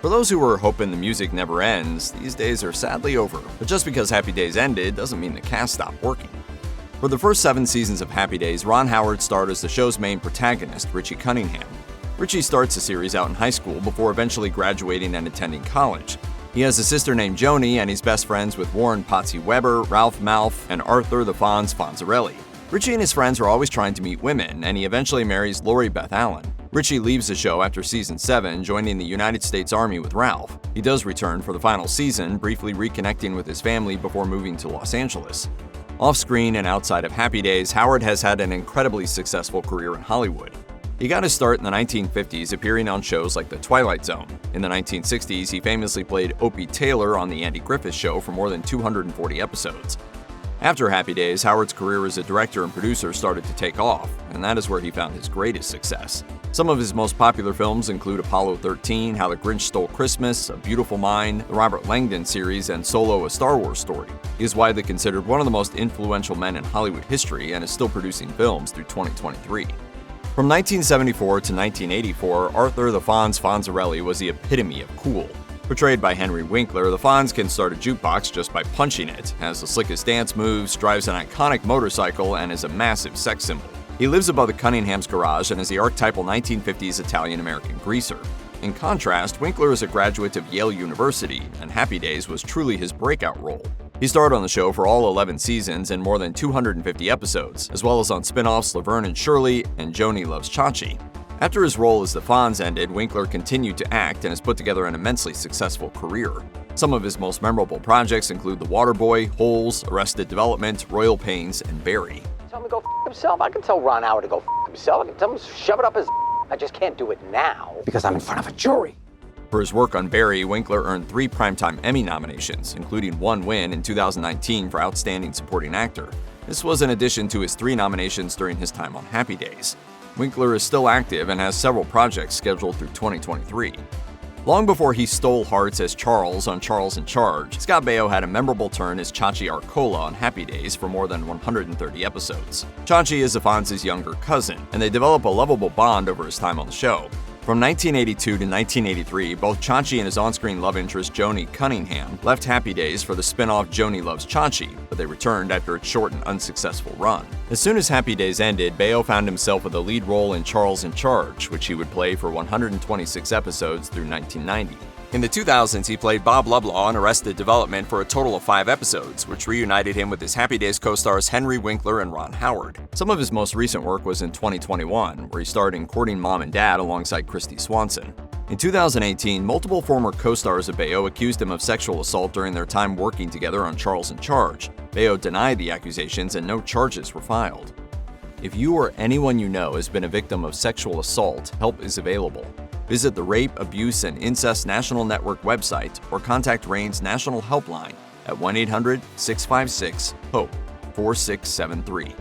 For those who were hoping the music never ends, these days are sadly over. But just because Happy Days ended doesn't mean the cast stopped working. For the first 7 seasons of Happy Days, Ron Howard starred as the show's main protagonist, Richie Cunningham. Richie starts the series out in high school before eventually graduating and attending college. He has a sister named Joni, and he's best friends with Warren Potsy Weber, Ralph Malph, and Arthur the Fonz Fonzarelli. Richie and his friends are always trying to meet women, and he eventually marries Lori Beth Allen. Richie leaves the show after season 7, joining the United States Army with Ralph. He does return for the final season, briefly reconnecting with his family before moving to Los Angeles. Off-screen and outside of Happy Days, Howard has had an incredibly successful career in Hollywood. He got his start in the 1950s appearing on shows like The Twilight Zone. In the 1960s, he famously played Opie Taylor on The Andy Griffith Show for more than 240 episodes. After Happy Days, Howard's career as a director and producer started to take off, and that is where he found his greatest success. Some of his most popular films include Apollo 13, How the Grinch Stole Christmas, A Beautiful Mind, the Robert Langdon series, and Solo: A Star Wars Story. He is widely considered one of the most influential men in Hollywood history and is still producing films through 2023. From 1974 to 1984, Arthur the Fonz Fonzarelli was the epitome of cool. Portrayed by Henry Winkler, the Fonz can start a jukebox just by punching it, has the slickest dance moves, drives an iconic motorcycle, and is a massive sex symbol. He lives above the Cunningham's garage and is the archetypal 1950s Italian-American greaser. In contrast, Winkler is a graduate of Yale University, and Happy Days was truly his breakout role. He starred on the show for all 11 seasons and more than 250 episodes, as well as on spin-offs Laverne and Shirley and Joni Loves Chachi. After his role as the Fonz ended, Winkler continued to act and has put together an immensely successful career. Some of his most memorable projects include The Waterboy, Holes, Arrested Development, Royal Pains, and Barry. Tell him to go f himself. I can tell Ron Howard to go f himself. I can tell him to shove it up his I just can't do it now because I'm in front of a jury. For his work on Barry, Winkler earned 3 Primetime Emmy nominations, including 1 win in 2019 for Outstanding Supporting Actor. This was in addition to his 3 nominations during his time on Happy Days. Winkler is still active and has several projects scheduled through 2023. Long before he stole hearts as Charles on Charles in Charge, Scott Baio had a memorable turn as Chachi Arcola on Happy Days for more than 130 episodes. Chachi is the Fonz's younger cousin, and they develop a lovable bond over his time on the show. From 1982 to 1983, both Chachi and his on-screen love interest Joni Cunningham left Happy Days for the spin-off Joni Loves Chachi, but they returned after its short and unsuccessful run. As soon as Happy Days ended, Baio found himself with a lead role in Charles in Charge, which he would play for 126 episodes through 1990. In the 2000s, he played Bob Lovelow on Arrested Development for a total of 5 episodes, which reunited him with his Happy Days co-stars Henry Winkler and Ron Howard. Some of his most recent work was in 2021, where he starred in Courting Mom and Dad alongside Christy Swanson. In 2018, multiple former co-stars of Baio accused him of sexual assault during their time working together on Charles in Charge. Baio denied the accusations and no charges were filed. If you or anyone you know has been a victim of sexual assault, help is available. Visit the Rape, Abuse, and Incest National Network website or contact RAIN's National Helpline at 1-800-656-HOPE 4673.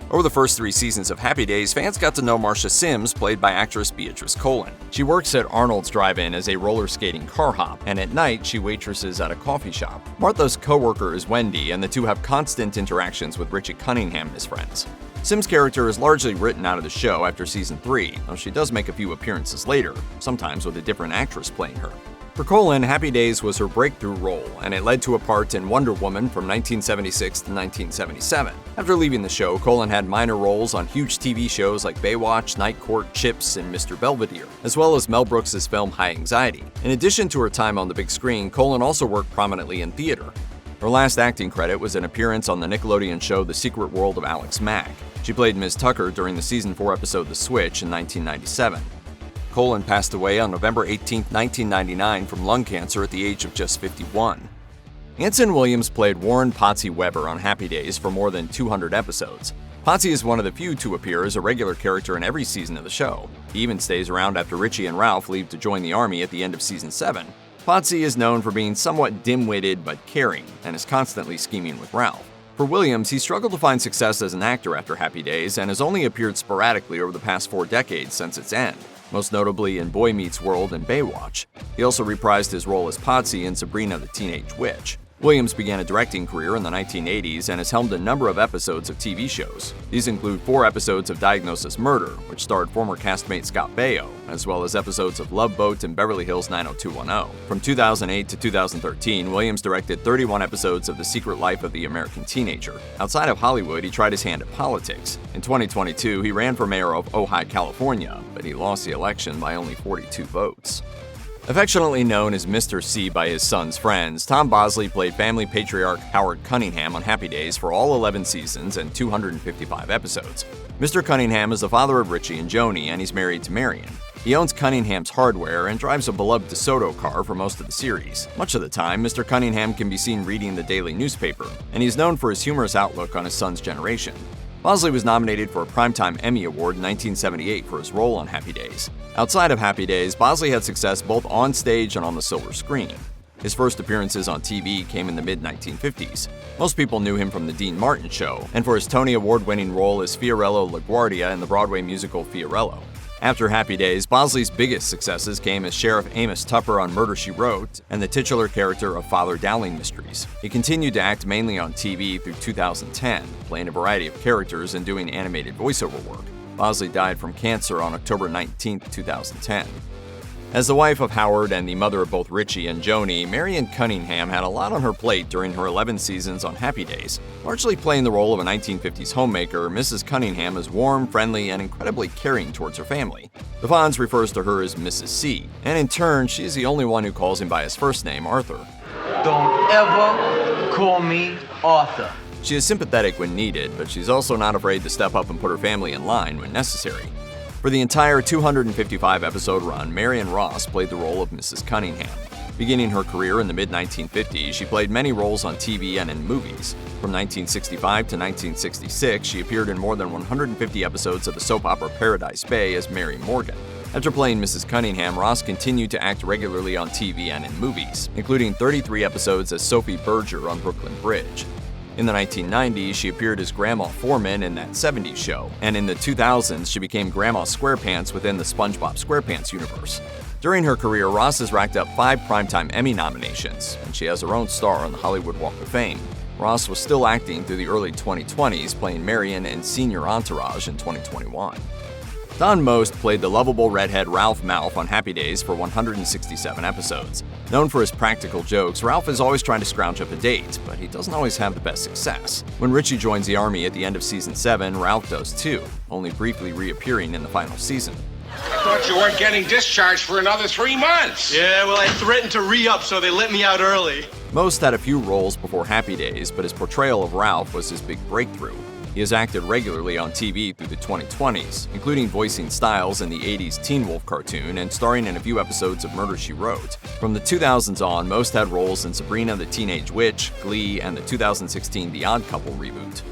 Over the first 3 seasons of Happy Days, fans got to know Marcia Sims, played by actress Beatrice Colen. She works at Arnold's Drive-In as a roller skating car hop, and at night she waitresses at a coffee shop. Martha's co-worker is Wendy, and the two have constant interactions with Richie Cunningham and his friends. Sims' character is largely written out of the show after season 3, though she does make a few appearances later, sometimes with a different actress playing her. For Colen, Happy Days was her breakthrough role, and it led to a part in Wonder Woman from 1976 to 1977. After leaving the show, Colen had minor roles on huge TV shows like Baywatch, Night Court, Chips, and Mr. Belvedere, as well as Mel Brooks' film High Anxiety. In addition to her time on the big screen, Colen also worked prominently in theater. Her last acting credit was an appearance on the Nickelodeon show The Secret World of Alex Mack. She played Ms. Tucker during the season 4 episode The Switch in 1997. Colen passed away on November 18, 1999 from lung cancer at the age of just 51. Anson Williams played Warren Potsy Weber on Happy Days for more than 200 episodes. Potsy is one of the few to appear as a regular character in every season of the show. He even stays around after Richie and Ralph leave to join the army at the end of season 7. Potsy is known for being somewhat dim-witted but caring, and is constantly scheming with Ralph. For Williams, he struggled to find success as an actor after Happy Days and has only appeared sporadically over the past 4 decades since its end, most notably in Boy Meets World and Baywatch. He also reprised his role as Potsy in Sabrina the Teenage Witch. Williams began a directing career in the 1980s and has helmed a number of episodes of TV shows. These include 4 episodes of Diagnosis Murder, which starred former castmate Scott Baio, as well as episodes of Love Boat and Beverly Hills 90210. From 2008 to 2013, Williams directed 31 episodes of The Secret Life of the American Teenager. Outside of Hollywood, he tried his hand at politics. In 2022, he ran for mayor of Ojai, California, but he lost the election by only 42 votes. Affectionately known as Mr. C by his son's friends, Tom Bosley played family patriarch Howard Cunningham on Happy Days for all 11 seasons and 255 episodes. Mr. Cunningham is the father of Richie and Joni, and he's married to Marion. He owns Cunningham's Hardware and drives a beloved DeSoto car for most of the series. Much of the time, Mr. Cunningham can be seen reading the daily newspaper, and he's known for his humorous outlook on his son's generation. Bosley was nominated for a Primetime Emmy Award in 1978 for his role on Happy Days. Outside of Happy Days, Bosley had success both on stage and on the silver screen. His first appearances on TV came in the mid-1950s. Most people knew him from The Dean Martin Show, and for his Tony Award-winning role as Fiorello LaGuardia in the Broadway musical Fiorello. After Happy Days, Bosley's biggest successes came as Sheriff Amos Tupper on Murder, She Wrote and the titular character of Father Dowling Mysteries. He continued to act mainly on TV through 2010, playing a variety of characters and doing animated voiceover work. Bosley died from cancer on October 19, 2010. As the wife of Howard and the mother of both Richie and Joni, Marion Cunningham had a lot on her plate during her 11 seasons on Happy Days. Largely playing the role of a 1950s homemaker, Mrs. Cunningham is warm, friendly, and incredibly caring towards her family. The Fonz refers to her as Mrs. C, and in turn, she is the only one who calls him by his first name, Arthur. Don't ever call me Arthur. She is sympathetic when needed, but she's also not afraid to step up and put her family in line when necessary. For the entire 255-episode run, Marion Ross played the role of Mrs. Cunningham. Beginning her career in the mid-1950s, she played many roles on TV and in movies. From 1965 to 1966, she appeared in more than 150 episodes of the soap opera Paradise Bay as Mary Morgan. After playing Mrs. Cunningham, Ross continued to act regularly on TV and in movies, including 33 episodes as Sophie Berger on Brooklyn Bridge. In the 1990s, she appeared as Grandma Foreman in That 70s Show, and in the 2000s, she became Grandma SquarePants within the SpongeBob SquarePants universe. During her career, Ross has racked up 5 Primetime Emmy nominations, and she has her own star on the Hollywood Walk of Fame. Ross was still acting through the early 2020s, playing Marion in Senior Entourage in 2021. Don Most played the lovable redhead Ralph Malph on Happy Days for 167 episodes. Known for his practical jokes, Ralph is always trying to scrounge up a date, but he doesn't always have the best success. When Richie joins the army at the end of season 7, Ralph does too, only briefly reappearing in the final season. I thought you weren't getting discharged for another 3 months. Yeah, well, I threatened to re-up, so they let me out early. Most had a few roles before Happy Days, but his portrayal of Ralph was his big breakthrough. He has acted regularly on TV through the 2020s, including voicing Styles in the 80s Teen Wolf cartoon and starring in a few episodes of Murder, She Wrote. From the 2000s on, Most had roles in Sabrina the Teenage Witch, Glee, and the 2016 The Odd Couple reboot.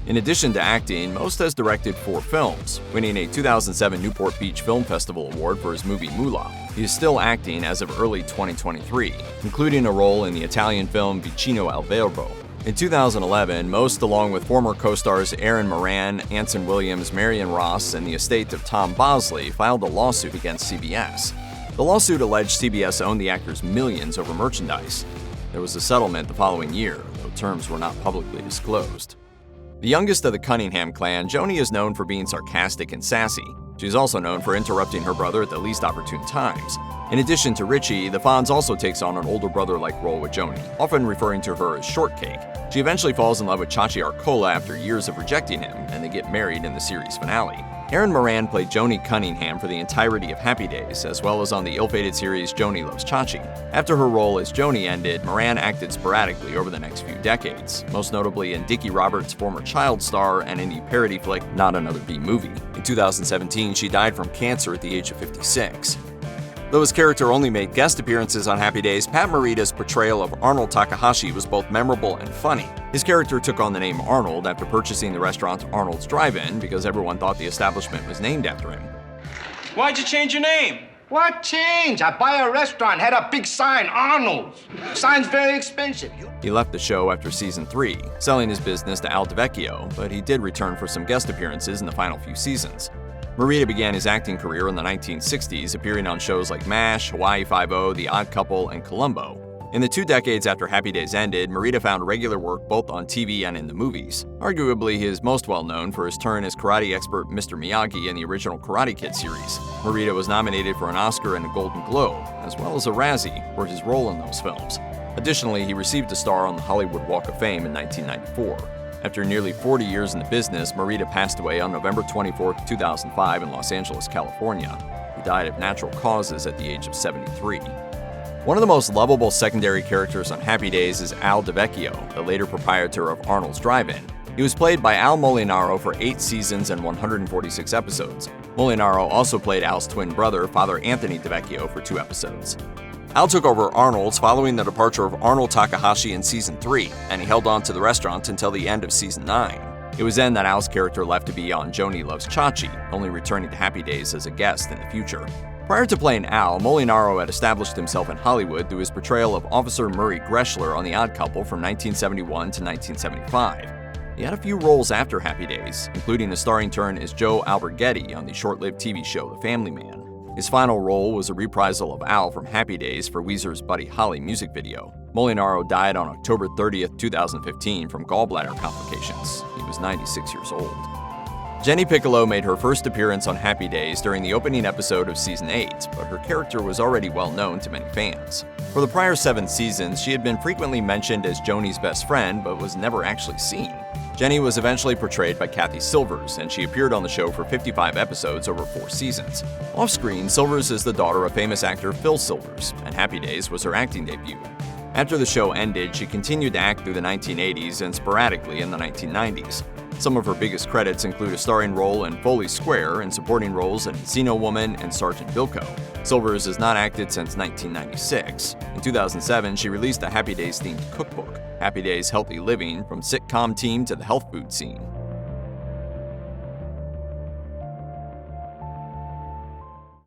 In addition to acting, Most has directed 4 films, winning a 2007 Newport Beach Film Festival award for his movie Moolah. He is still acting as of early 2023, including a role in the Italian film Vicino al Verbo. In 2011, Most, along with former co-stars Erin Moran, Anson Williams, Marion Ross, and the estate of Tom Bosley, filed a lawsuit against CBS. The lawsuit alleged CBS owned the actors millions over merchandise. There was a settlement the following year, though terms were not publicly disclosed. The youngest of the Cunningham clan, Joni is known for being sarcastic and sassy. She's also known for interrupting her brother at the least opportune times. In addition to Richie, the Fonz also takes on an older brother-like role with Joni, often referring to her as Shortcake. She eventually falls in love with Chachi Arcola after years of rejecting him, and they get married in the series finale. Erin Moran played Joni Cunningham for the entirety of Happy Days, as well as on the ill-fated series Joni Loves Chachi. After her role as Joni ended, Moran acted sporadically over the next few decades, most notably in Dickie Roberts' former child star and in the parody flick Not Another B Movie. In 2017, she died from cancer at the age of 56. Though his character only made guest appearances on Happy Days, Pat Morita's portrayal of Arnold Takahashi was both memorable and funny. His character took on the name Arnold after purchasing the restaurant Arnold's Drive-In because everyone thought the establishment was named after him. Why'd you change your name? What change? I buy a restaurant, had a big sign, Arnold's. Sign's very expensive. He left the show after season 3, selling his business to Al DeVecchio, but he did return for some guest appearances in the final few seasons. Morita began his acting career in the 1960s, appearing on shows like MASH, Hawaii Five-0, The Odd Couple, and Columbo. In the 2 decades after Happy Days ended, Morita found regular work both on TV and in the movies. Arguably, he is most well known for his turn as karate expert Mr. Miyagi in the original Karate Kid series. Morita was nominated for an Oscar and a Golden Globe, as well as a Razzie, for his role in those films. Additionally, he received a star on the Hollywood Walk of Fame in 1994. After nearly 40 years in the business, Morita passed away on November 24, 2005 in Los Angeles, California. He died of natural causes at the age of 73. One of the most lovable secondary characters on Happy Days is Al DeVecchio, the later proprietor of Arnold's Drive-In. He was played by Al Molinaro for 8 seasons and 146 episodes. Molinaro also played Al's twin brother, Father Anthony DeVecchio, for 2 episodes. Al took over Arnold's following the departure of Arnold Takahashi in Season 3, and he held on to the restaurant until the end of Season 9. It was then that Al's character left to be on Joni Loves Chachi, only returning to Happy Days as a guest in the future. Prior to playing Al, Molinaro had established himself in Hollywood through his portrayal of Officer Murray Greshler on The Odd Couple from 1971 to 1975. He had a few roles after Happy Days, including a starring turn as Joe Alberghetti on the short-lived TV show The Family Man. His final role was a reprisal of Al from Happy Days for Weezer's Buddy Holly music video. Molinaro died on October 30th, 2015 from gallbladder complications. He was 96 years old. Jenny Piccolo made her first appearance on Happy Days during the opening episode of Season 8, but her character was already well known to many fans. For the prior 7 seasons, she had been frequently mentioned as Joni's best friend, but was never actually seen. Jenny was eventually portrayed by Cathy Silvers, and she appeared on the show for 55 episodes over 4 seasons. Off-screen, Silvers is the daughter of famous actor Phil Silvers, and Happy Days was her acting debut. After the show ended, she continued to act through the 1980s and sporadically in the 1990s. Some of her biggest credits include a starring role in Foley Square and supporting roles in Encino Woman and Sergeant Bilko. Silvers has not acted since 1996. In 2007, she released a Happy Days-themed cookbook, Happy Days Healthy Living, from sitcom team to the health food scene.